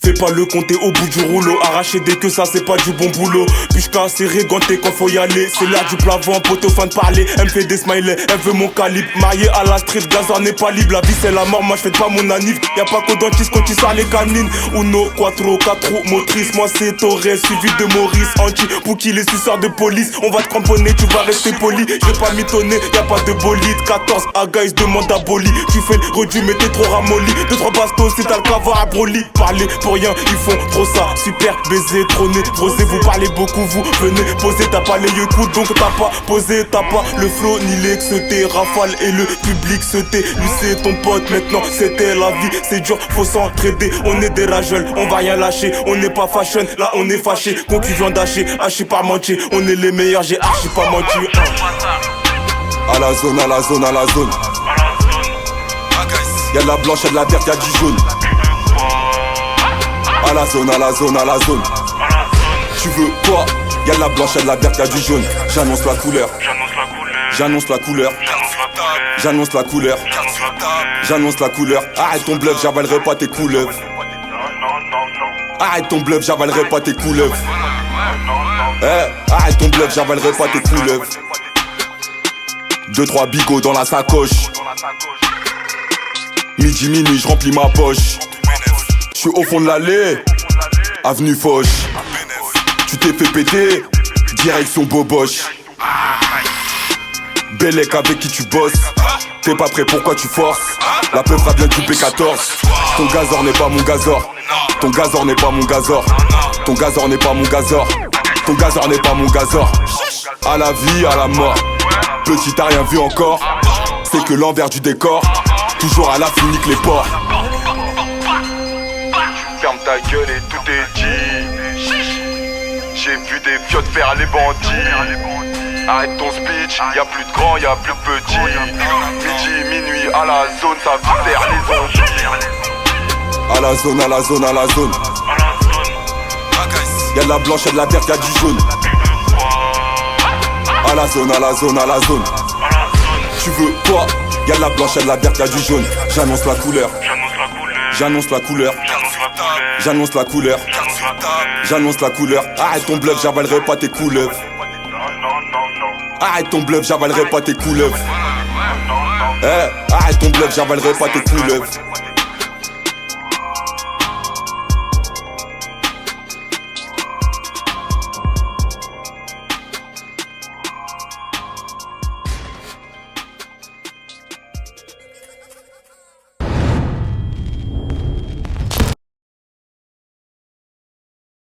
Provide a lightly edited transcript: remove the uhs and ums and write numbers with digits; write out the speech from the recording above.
Fais pas le compter au bout du rouleau. Arracher des queues, ça c'est pas du bon boulot. Puisqu'à serrer, ganté quand faut y aller. C'est l'heure du plavant, poteau fin de parler. Elle me fait des smileys, elle veut mon calibre. Marié à la street, gazard n'est pas libre. La vie c'est la mort, moi je fais pas mon anniv. Y'a pas qu'au dentiste quand tu sors les canines. Uno, quattro, 4 roues motrices. Moi c'est Torres, suivi de Maurice. Anti, Pouki, les suceurs de police. On va te cramponner, tu vas rester poli. Je vais pas mitonner, y'a pas de bolide. 14 agaïs, demande à Boli. Tu fais le redu, mais t'es trop ramolli. 2-3 bastos, c'est t'as le cavoir à Broly. Parler pour rien, ils font trop ça. Super baiser, trôner, rosé. Vous parlez beaucoup, vous venez poser. T'as pas les yeux coups, donc t'as pas posé. T'as pas le flow ni l'ex-té. Rafale et le public se tait. Lui c'est ton pote, maintenant c'était la vie. C'est dur, faut s'entraider. On est des rageuls, on va rien lâcher. On n'est pas fashion, là on est fâché. Conclusion d'haché, haché pas menti. On est les meilleurs, j'ai archi pas menti. À la zone, à la zone, à la zone. Y'a de la blanche, y'a de la verte, y'a du jaune. À la zone, à la zone, à la zone. Tu veux quoi? Y'a de la blanche, y'a de la verte, y'a du jaune. J'annonce la couleur. J'annonce la couleur. J'annonce la couleur. J'annonce la couleur. Arrête ton bluff, j'avalerai pas tes couleuvres. Arrête ton bluff, j'avalerai pas tes couleuvres. Arrête ton bluff, j'avalerai pas tes couleuvres. 2-3 bigots dans la sacoche. Midi, minuit, je remplis ma poche. Je suis au fond de l'allée, avenue Foch. Tu t'es fait péter, direction Boboche. Bellec avec qui tu bosses. T'es pas prêt, pourquoi tu forces? La peuf vient du P14. Ton gazor n'est pas mon gazor. Ton gazor n'est pas mon gazor. Ton gazor n'est pas mon gazor. Ton gazor n'est pas mon gazor. À la vie, à la mort. Petit t'as rien vu encore. C'est que l'envers du décor. Toujours à la finique les porcs. Ferme ta gueule et tout est dit. J'ai vu des fiottes faire les bandits. Arrête ton speech, y'a plus de grands, y'a plus de petits. Midi, minuit, à la zone, ça va faire les ondes. À la zone, à la zone, à la zone. Y'a de la blanche, y'a de la verte, y'a du jaune. À la zone, à la zone, à la zone. Tu veux quoi? Y'a de la blanche, y'a de la verte, y'a du jaune. J'annonce la couleur. J'annonce la couleur. J'annonce la couleur. J'annonce la couleur. Arrête ton bluff, j'avalerai pas tes couleuvres. Arrête ton bluff, j'avalerai pas tes couleuvres. Arrête ton bluff, j'avalerai pas tes couleuvres.